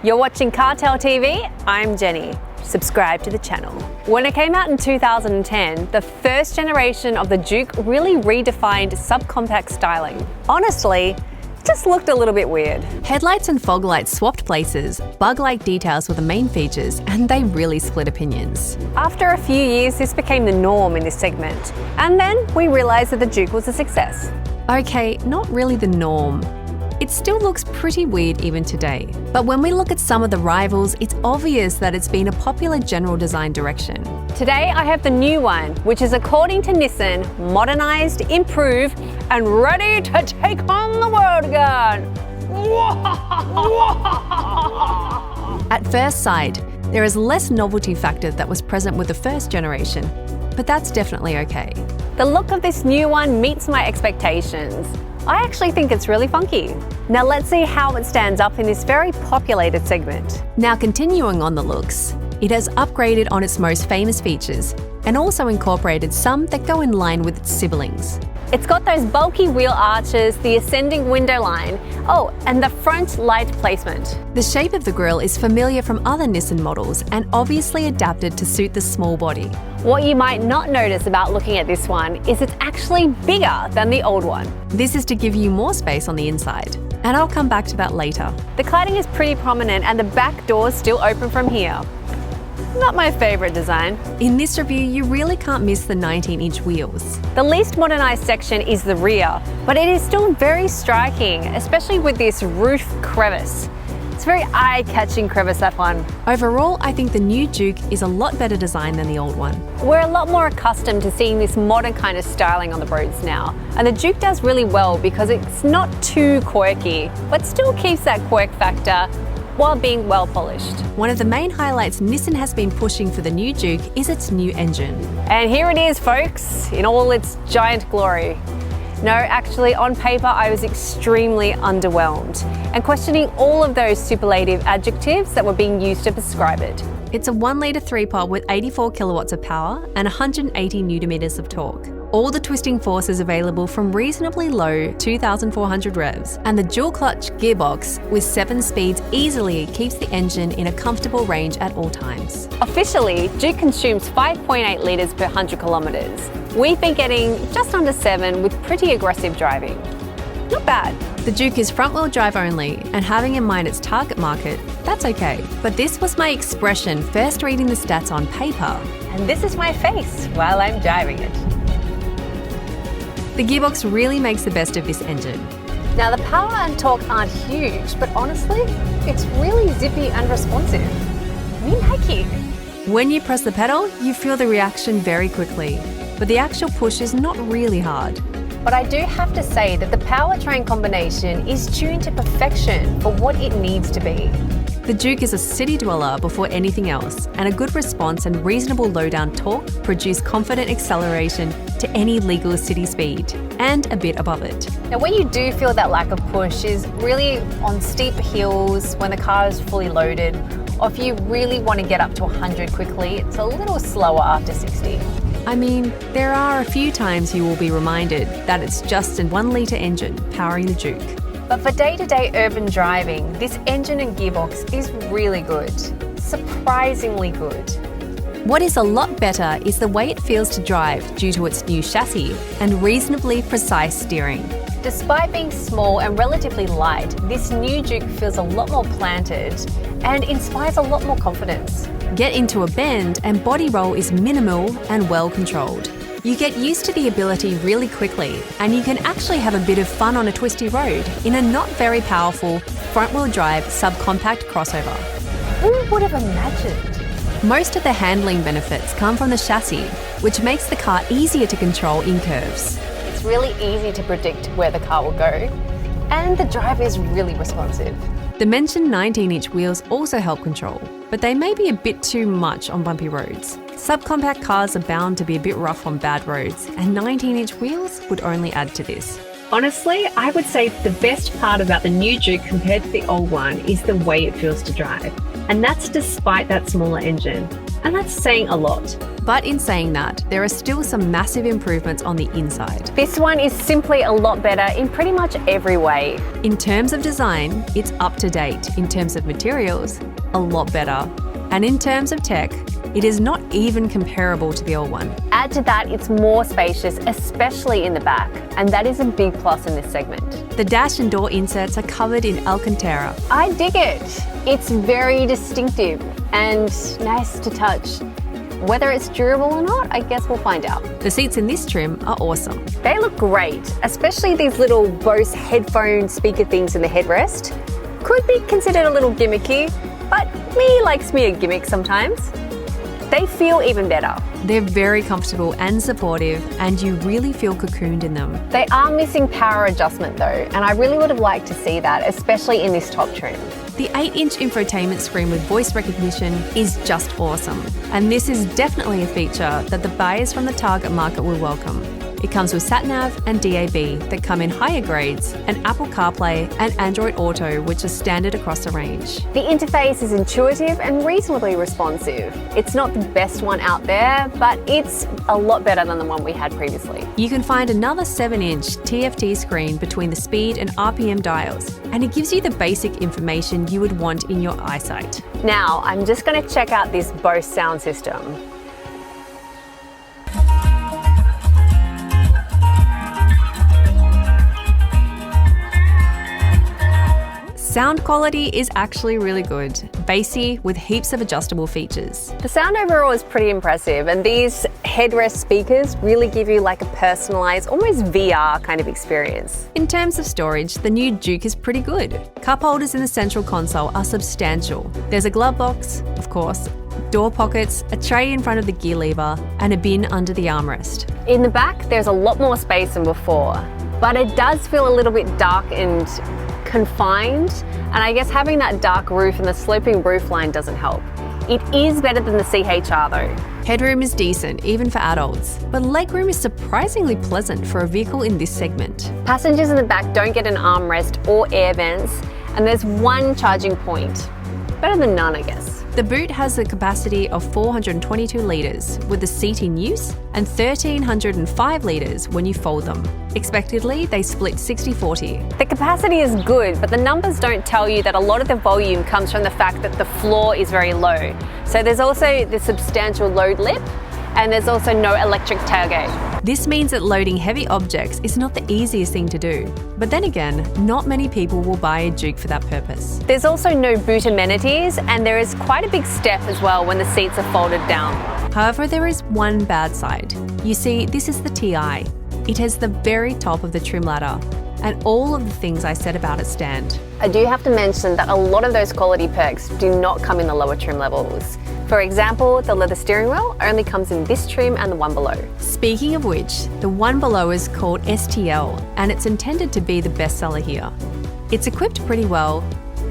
You're watching CarTell TV, I'm Jenny. Subscribe to the channel. When it came out in 2010, the first generation of the Juke really redefined subcompact styling. Honestly, it just looked a little bit weird. Headlights and fog lights swapped places, bug-like details were the main features, and they really split opinions. After a few years, this became the norm in this segment. And then we realized that the Juke was a success. Okay, not really the norm. It still looks pretty weird even today. But when we look at some of the rivals, it's obvious that it's been a popular general design direction. Today I have the new one, which is, according to Nissan, modernized, improved, and ready to take on the world again. At first sight, there is less novelty factor that was present with the first generation, but that's definitely okay. The look of this new one meets my expectations. I actually think it's really funky. Now let's see how it stands up in this very populated segment. Now continuing on the looks, it has upgraded on its most famous features and also incorporated some that go in line with its siblings. It's got those bulky wheel arches, the ascending window line, and the front light placement. The shape of the grille is familiar from other Nissan models and obviously adapted to suit the small body. What you might not notice about looking at this one is it's actually bigger than the old one. This is to give you more space on the inside, and I'll come back to that later. The cladding is pretty prominent and the back doors still open from here. Not my favourite design. In this review, you really can't miss the 19-inch wheels. The least modernised section is the rear, but it is still very striking, especially with this roof crevice. It's a very eye-catching crevice, that one. Overall, I think the new Juke is a lot better design than the old one. We're a lot more accustomed to seeing this modern kind of styling on the roads now, and the Juke does really well because it's not too quirky, but still keeps that quirk factor while being well polished. One of the main highlights Nissan has been pushing for the new Juke is its new engine. And here it is, folks, in all its giant glory. No, actually, on paper, I was extremely underwhelmed and questioning all of those superlative adjectives that were being used to describe it. It's a 1-litre 3-pod with 84 kilowatts of power and 180 newton-meters of torque. All the twisting force is available from reasonably low 2,400 revs, and the dual-clutch gearbox with 7 speeds easily keeps the engine in a comfortable range at all times. Officially, Juke consumes 5.8 litres per 100 kilometres. We've been getting just under 7 with pretty aggressive driving. Not bad. The Juke is front-wheel drive only, and having in mind its target market, that's okay. But this was my expression first reading the stats on paper, and this is my face while I'm driving it. The gearbox really makes the best of this engine. Now the power and torque aren't huge, but honestly, it's really zippy and responsive. Me Nike. When you press the pedal, you feel the reaction very quickly, but the actual push is not really hard. But I do have to say that the powertrain combination is tuned to perfection for what it needs to be. The Juke is a city dweller before anything else, and a good response and reasonable low-down torque produce confident acceleration to any legal city speed, and a bit above it. Now when you do feel that lack of push is really on steep hills when the car is fully loaded, or if you really want to get up to 100 quickly, it's a little slower after 60. I mean, there are a few times you will be reminded that it's just a 1-litre engine powering the Juke. But for day-to-day urban driving, this engine and gearbox is really good. Surprisingly good. What is a lot better is the way it feels to drive due to its new chassis and reasonably precise steering. Despite being small and relatively light, this new Juke feels a lot more planted and inspires a lot more confidence. Get into a bend and body roll is minimal and well controlled. You get used to the ability really quickly, and you can actually have a bit of fun on a twisty road in a not very powerful front-wheel drive subcompact crossover. Who would have imagined? Most of the handling benefits come from the chassis, which makes the car easier to control in curves. It's really easy to predict where the car will go, and the drive is really responsive. The mentioned 19-inch wheels also help control, but they may be a bit too much on bumpy roads. Subcompact cars are bound to be a bit rough on bad roads, and 19-inch wheels would only add to this. Honestly, I would say the best part about the new Juke compared to the old one is the way it feels to drive. And that's despite that smaller engine. and that's saying a lot. But in saying that, there are still some massive improvements on the inside. This one is simply a lot better in pretty much every way. In terms of design, it's up to date. In terms of materials, a lot better. And in terms of tech, it is not even comparable to the old one. Add to that, it's more spacious, especially in the back, and that is a big plus in this segment. The dash and door inserts are covered in Alcantara. I dig it. It's very distinctive and nice to touch. Whether it's durable or not, I guess we'll find out. The seats in this trim are awesome. They look great, especially these little Bose headphone speaker things in the headrest. Could be considered a little gimmicky, but me likes me a gimmick sometimes. They feel even better. They're very comfortable and supportive, and you really feel cocooned in them. They are missing power adjustment though, and I really would have liked to see that, especially in this top trim. The 8-inch infotainment screen with voice recognition is just awesome. And this is definitely a feature that the buyers from the target market will welcome. It comes with SatNav and DAB that come in higher grades, and Apple CarPlay and Android Auto, which are standard across the range. The interface is intuitive and reasonably responsive. It's not the best one out there, but it's a lot better than the one we had previously. You can find another 7-inch TFT screen between the speed and RPM dials, and it gives you the basic information you would want in your eyesight. Now, I'm just going to check out this Bose sound system. Sound quality is actually really good, bassy with heaps of adjustable features. The sound overall is pretty impressive, and these headrest speakers really give you like a personalized, almost VR kind of experience. In terms of storage, the new Juke is pretty good. Cup holders in the central console are substantial. There's a glove box, of course, door pockets, a tray in front of the gear lever, and a bin under the armrest. In the back, there's a lot more space than before, but it does feel a little bit dark and confined, and I guess having that dark roof and the sloping roofline doesn't help. It is better than the CHR though. Headroom is decent, even for adults, but legroom is surprisingly pleasant for a vehicle in this segment. Passengers in the back don't get an armrest or air vents, and there's one charging point. Better than none, I guess. The boot has a capacity of 422 litres with the seat in use, and 1,305 litres when you fold them. Expectedly, they split 60-40. The capacity is good, but the numbers don't tell you that a lot of the volume comes from the fact that the floor is very low. So there's also the substantial load lip, and there's also no electric tailgate. This means that loading heavy objects is not the easiest thing to do. But then again, not many people will buy a Juke for that purpose. There's also no boot amenities, and there is quite a big step as well when the seats are folded down. However, there is one bad side. You see, this is the TI. It has the very top of the trim ladder, and all of the things I said about it stand. I do have to mention that a lot of those quality perks do not come in the lower trim levels. For example, the leather steering wheel only comes in this trim and the one below. Speaking of which, the one below is called STL, and it's intended to be the bestseller here. It's equipped pretty well,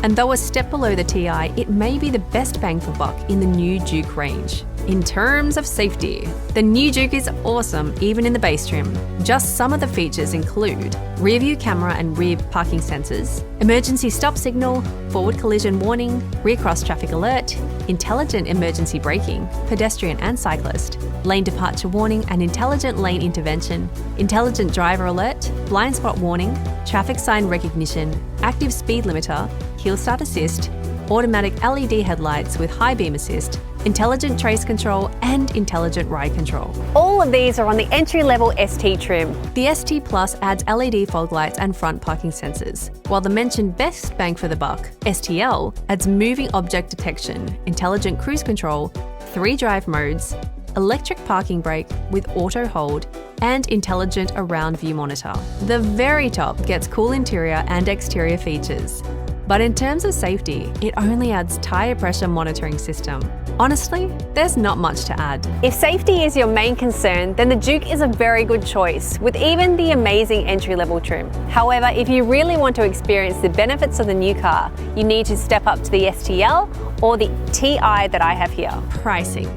and though a step below the TI, it may be the best bang for buck in the new Juke range. In terms of safety, the new Juke is awesome even in the base trim. Just some of the features include rear view camera and rear parking sensors, emergency stop signal, forward collision warning, rear cross traffic alert, intelligent emergency braking, pedestrian and cyclist, lane departure warning and intelligent lane intervention, intelligent driver alert, blind spot warning, traffic sign recognition, active speed limiter, hill start assist, automatic LED headlights with high beam assist, intelligent trace control and intelligent ride control. All of these are on the entry-level ST trim. The ST Plus adds LED fog lights and front parking sensors, while the mentioned best bang for the buck, STL, adds moving object detection, intelligent cruise control, 3 drive modes, electric parking brake with auto hold, and intelligent around view monitor. The very top gets cool interior and exterior features. But in terms of safety, it only adds tyre pressure monitoring system. Honestly, there's not much to add. If safety is your main concern, then the Juke is a very good choice, with even the amazing entry-level trim. However, if you really want to experience the benefits of the new car, you need to step up to the STL or the TI that I have here. Pricing.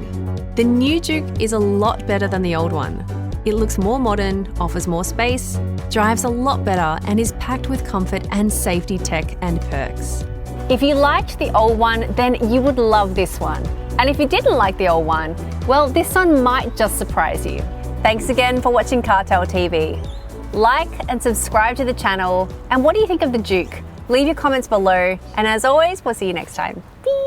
The new Juke is a lot better than the old one. It looks more modern, offers more space, drives a lot better, and is packed with comfort and safety tech and perks. If you liked the old one, then you would love this one. And if you didn't like the old one, well, this one might just surprise you. Thanks again for watching CarTell TV. Like and subscribe to the channel. And what do you think of the Juke? Leave your comments below. And as always, we'll see you next time. Bye.